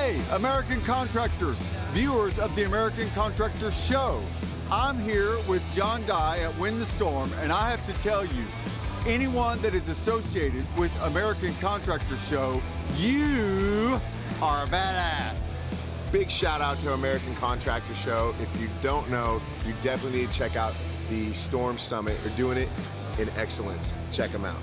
Hey, American contractors, viewers of the American Contractor Show. I'm here with John Dye at Win the Storm, and I have to tell you, anyone that is associated with American Contractor Show, you are a badass. Big shout out to American Contractor Show. If you don't know, you definitely need to check out the Storm Summit. They're doing it in excellence. Check them out.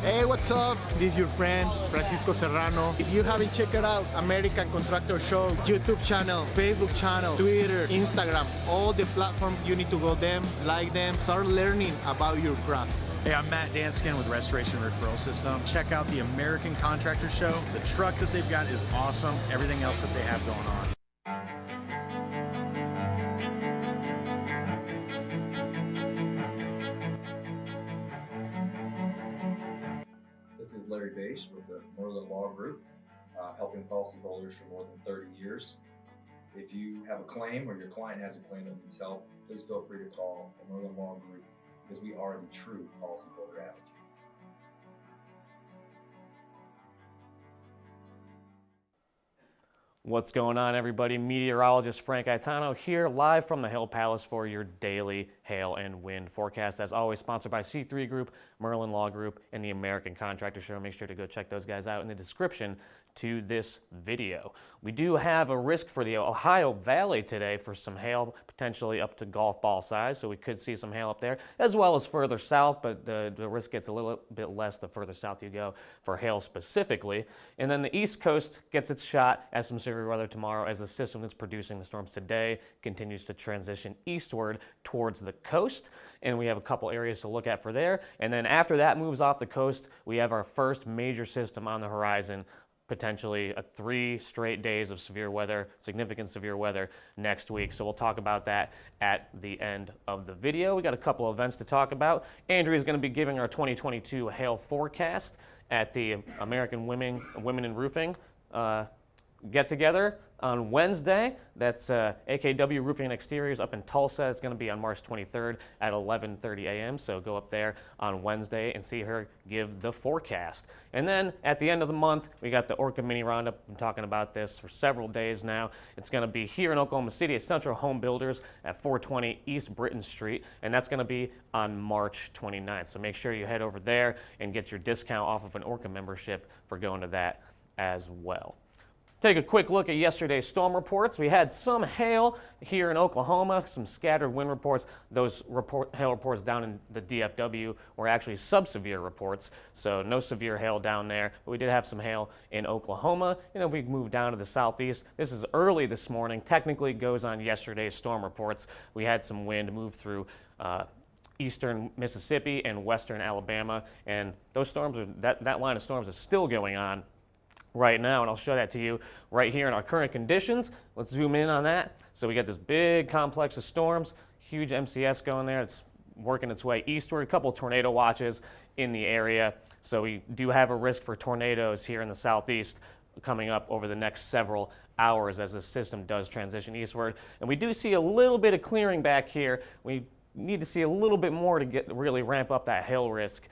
Hey, what's up? This is your friend, Francisco Serrano. If you haven't checked it out, American Contractor Show, YouTube channel, Facebook channel, Twitter, Instagram, all the platforms, you need to go them, like them, start learning about your craft. Hey, I'm Matt Danskin with Restoration Referral System. Check out the American Contractor Show. The truck that they've got is awesome. Everything else that they have going on. This is Larry Bache with the Merlin Law Group, helping policyholders for more than 30 years. If you have a claim or your client has a claim that needs help, please feel free to call the Merlin Law Group because we are the true policyholder advocate. What's going on, everybody? Meteorologist Frank Aitano here, live from the Hail Palace for your daily hail and wind forecast. As always, sponsored by C3 Group, Merlin Law Group, and the American Contractor Show. Make sure to go check those guys out in the description to this video. We do have a risk for the Ohio Valley today for some hail, potentially up to golf ball size, so we could see some hail up there, as well as further south, but the risk gets a little bit less the further south you go for hail specifically. And then the East Coast gets its shot at some severe weather tomorrow as the system that's producing the storms today continues to transition eastward towards the coast, and we have a couple areas to look at for there. And then after that moves off the coast, we have our first major system on the horizon, potentially 3 straight days of severe weather, significant severe weather next week. So we'll talk about that at the end of the video. We got a couple events to talk about. Andrea is going to be giving our 2022 hail forecast at the American Women in Roofing get together on Wednesday. That's AKW Roofing and Exteriors up in Tulsa. It's going to be on March 23rd at 11:30 a.m. So go up there on Wednesday and see her give the forecast. And then at the end of the month, we got the Orca Mini Roundup. I'm talking about this for several days now. It's going to be here in Oklahoma City at Central Home Builders at 420 East Britton Street, and that's going to be on March 29th. So make sure you head over there and get your discount off of an Orca membership for going to that as well. Take a quick look at yesterday's storm reports. We had some hail here in Oklahoma, some scattered wind reports. Those hail reports down in the DFW were actually sub-severe reports, so no severe hail down there. But we did have some hail in Oklahoma. And then we moved down to the southeast. This is early this morning. Technically it goes on yesterday's storm reports. We had some wind move through eastern Mississippi and western Alabama, and those storms are, that line of storms is still going on right now, and I'll show that to you right here in our current conditions. Let's zoom in on that. So we got this big complex of storms, huge MCS going there. It's working its way eastward, a couple of tornado watches in the area. So we do have a risk for tornadoes here in the southeast coming up over the next several hours as the system does transition eastward. And we do see a little bit of clearing back here. We need to see a little bit more to really ramp up that hail risk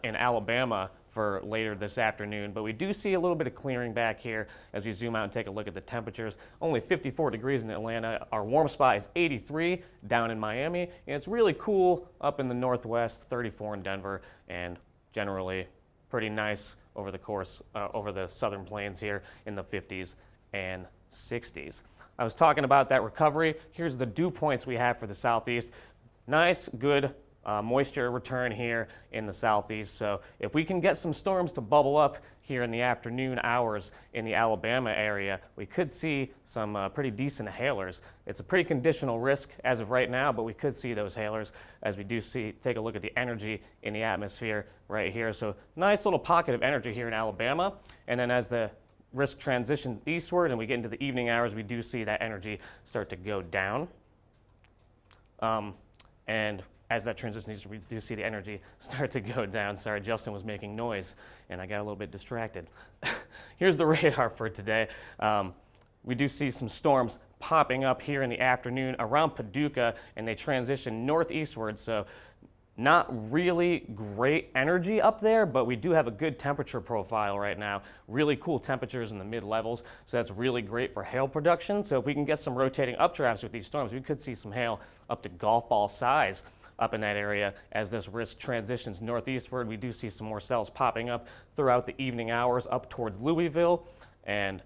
in Alabama for later this afternoon, but we do see a little bit of clearing back here as we zoom out and take a look at the temperatures. Only 54 degrees in Atlanta. Our warm spot is 83 down in Miami, and it's really cool up in the northwest, 34 in Denver, and generally pretty nice over the course, over the southern plains here in the 50s and 60s. I was talking about that recovery. Here's the dew points we have for the southeast. Nice, good moisture return here in the southeast. So if we can get some storms to bubble up here in the afternoon hours in the Alabama area, we could see some pretty decent hailers. It's a pretty conditional risk as of right now, but we could see those hailers as we do see, take a look at the energy in the atmosphere right here. So nice little pocket of energy here in Alabama. And then as the risk transitions eastward and we get into the evening hours, we do see that energy start to go down. And as that transition, we do see the energy start to go down. Sorry, Justin was making noise, and I got a little bit distracted. Here's the radar for today. We do see some storms popping up here in the afternoon around Paducah, and they transition northeastward. So Not really great energy up there, but we do have a good temperature profile right now. Really cool temperatures in the mid-levels, so that's really great for hail production. So if we can get some rotating updrafts with these storms, we could see some hail up to golf ball size up in that area. As this risk transitions northeastward, we do see some more cells popping up throughout the evening hours up towards Louisville, and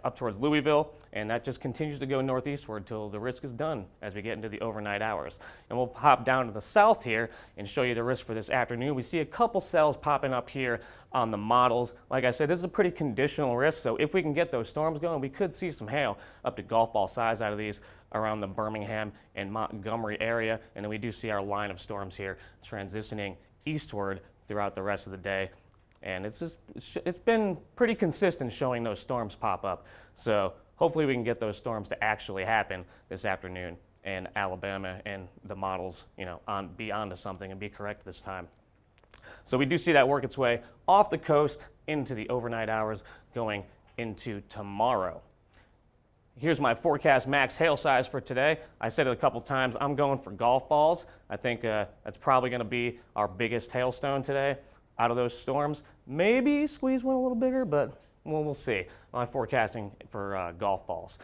up towards Louisville, and that just continues to go northeastward till the risk is done as we get into the overnight hours. And we'll hop down to the south here and show you the risk for this afternoon. We see a couple cells popping up here on the models. Like I said, this is a pretty conditional risk, so if we can get those storms going, we could see some hail up to golf ball size out of these around the Birmingham and Montgomery area. And then we do see our line of storms here transitioning eastward throughout the rest of the day. And it's been pretty consistent showing those storms pop up. So hopefully we can get those storms to actually happen this afternoon, and Alabama and the models, be onto something and be correct this time. So we do see that work its way off the coast into the overnight hours going into tomorrow. Here's my forecast max hail size for today. I said it a couple times, I'm going for golf balls. I think that's probably going to be our biggest hailstone today out of those storms. Maybe squeeze one a little bigger, but we'll see. I'm forecasting for golf balls.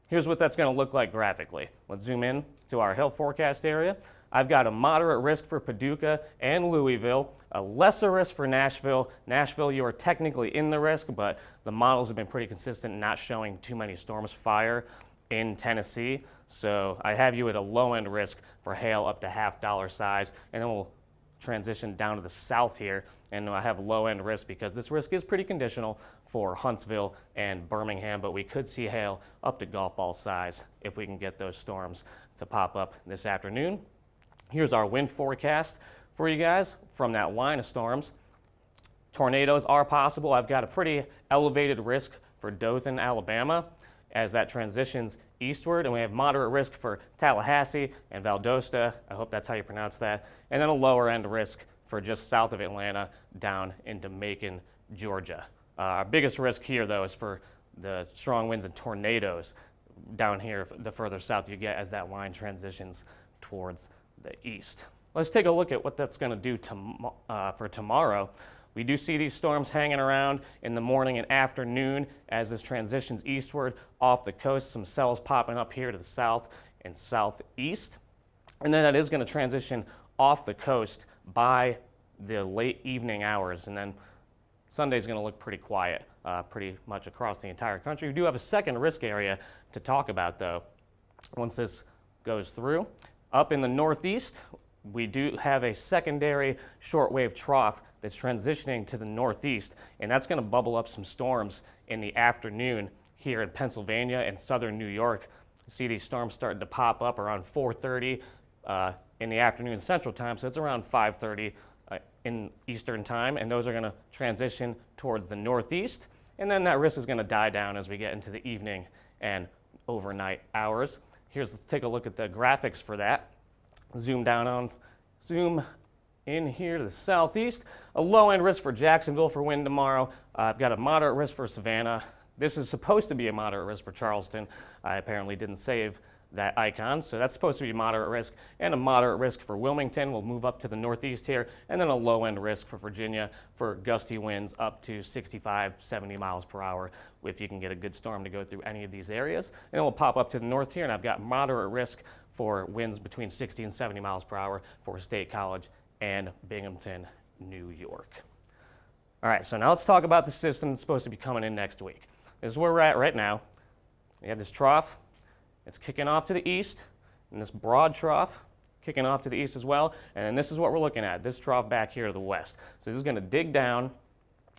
Here's what that's going to look like graphically. Let's zoom in to our hail forecast area. I've got a moderate risk for Paducah and Louisville, a lesser risk for Nashville. Nashville, you are technically in the risk, but the models have been pretty consistent, not showing too many storms fire in Tennessee. So I have you at a low end risk for hail up to $half size, and then we'll transition down to the south here, and I have low end risk because this risk is pretty conditional for Huntsville and Birmingham, but we could see hail up to golf ball size if we can get those storms to pop up this afternoon. Here's our wind forecast for you guys from that line of storms. Tornadoes are possible. I've got a pretty elevated risk for Dothan, Alabama, as that transitions eastward, and we have moderate risk for Tallahassee and Valdosta. I hope that's how you pronounce that. And then a lower end risk for just south of Atlanta down into Macon, Georgia. Our biggest risk here, though, is for the strong winds and tornadoes down here the further south you get as that line transitions towards the east. Let's take a look at what that's going to do for tomorrow. We do see these storms hanging around in the morning and afternoon as this transitions eastward off the coast. Some cells popping up here to the south and southeast. And then that is going to transition off the coast by the late evening hours. And then Sunday's going to look pretty quiet pretty much across the entire country. We do have a second risk area to talk about, though, once this goes through. Up in the northeast, we do have a secondary shortwave trough that's transitioning to the northeast, and that's going to bubble up some storms in the afternoon here in Pennsylvania and southern New York. You see these storms starting to pop up around 4:30 in the afternoon Central Time, so it's around 5:30 in Eastern Time, and those are going to transition towards the northeast, and then that risk is going to die down as we get into the evening and overnight hours. Let's take a look at the graphics for that. Zoom in here to the southeast. A low-end risk for Jacksonville for wind tomorrow. I've got a moderate risk for Savannah. This is supposed to be a moderate risk for Charleston. I apparently didn't save that icon, so that's supposed to be moderate risk. And a moderate risk for Wilmington. We'll move up to the northeast here. And then a low-end risk for Virginia for gusty winds up to 65, 70 miles per hour if you can get a good storm to go through any of these areas. And then we'll pop up to the north here, and I've got moderate risk for winds between 60 and 70 miles per hour for State College and Binghamton, New York. All right, so now let's talk about the system that's supposed to be coming in next week. This is where we're at right now. We have this trough. It's kicking off to the east, and this broad trough kicking off to the east as well. And then this is what we're looking at, this trough back here to the west. So this is going to dig down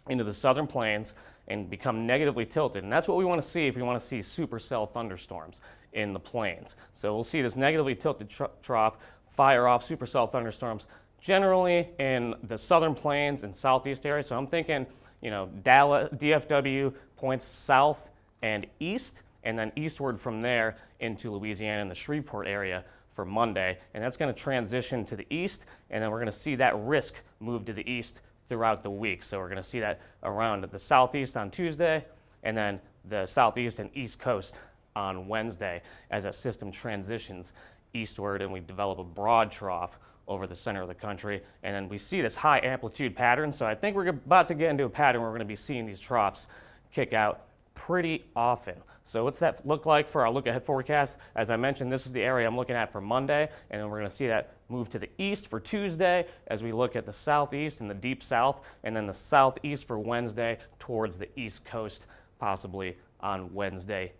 into the southern plains and become negatively tilted. And that's what we want to see if we want to see supercell thunderstorms in the plains. So we'll see this negatively tilted trough fire off supercell thunderstorms generally in the southern plains and southeast area. So I'm thinking, Dallas, DFW points south and east, and then eastward from there into Louisiana and the Shreveport area for Monday. And that's going to transition to the east, and then we're going to see that risk move to the east throughout the week. So we're going to see that around the southeast on Tuesday, and then the southeast and east coast on Wednesday as that system transitions eastward and we develop a broad trough over the center of the country. And then we see this high amplitude pattern. So I think we're about to get into a pattern where we're going to be seeing these troughs kick out pretty often. So what's that look like for our look ahead forecast? As I mentioned, this is the area I'm looking at for Monday, and then we're going to see that move to the east for Tuesday as we look at the southeast and the deep south, and then the southeast for Wednesday towards the east coast, possibly on Wednesday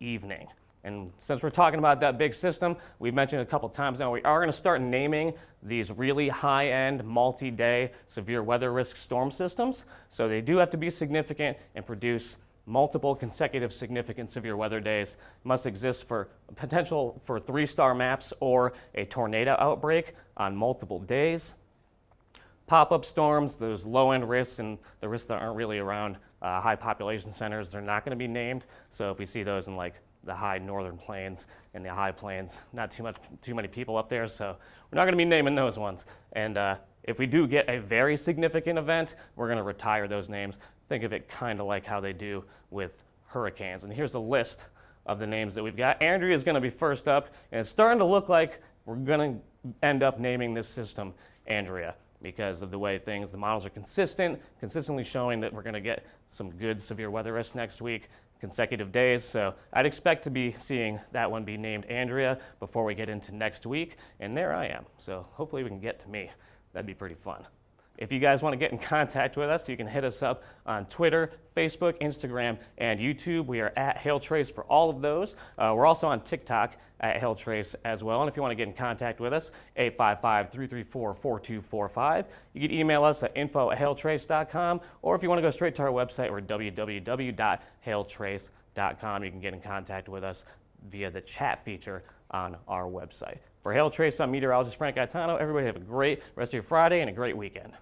evening. And since we're talking about that big system, we've mentioned a couple times now, we are going to start naming these really high-end, multi-day, severe weather risk storm systems. So they do have to be significant and produce multiple consecutive significant severe weather days. Must exist for potential for 3-star maps or a tornado outbreak on multiple days. Pop-up storms, those low-end risks and the risks that aren't really around high population centers, they're not going to be named. So if we see those in like the high northern plains and the high plains, not too many people up there, so we're not going to be naming those ones. And if we do get a very significant event, we're going to retire those names. Think of it kind of like how they do with hurricanes. And here's a list of the names that we've got. Andrea is going to be first up, and it's starting to look like we're going to end up naming this system Andrea because of the way the models are consistently showing that we're going to get some good severe weather risks next week, consecutive days. So I'd expect to be seeing that one be named Andrea before we get into next week, and there I am. So hopefully we can get to me. That'd be pretty fun. If you guys want to get in contact with us, you can hit us up on Twitter, Facebook, Instagram, and YouTube. We are at HailTrace for all of those. We're also on TikTok at HailTrace as well. And if you want to get in contact with us, 855-334-4245. You can email us at info@hailtrace.com, or if you want to go straight to our website, we're www.hailtrace.com. You can get in contact with us via the chat feature on our website. For HailTrace, I'm meteorologist Frank Gaetano. Everybody have a great rest of your Friday and a great weekend.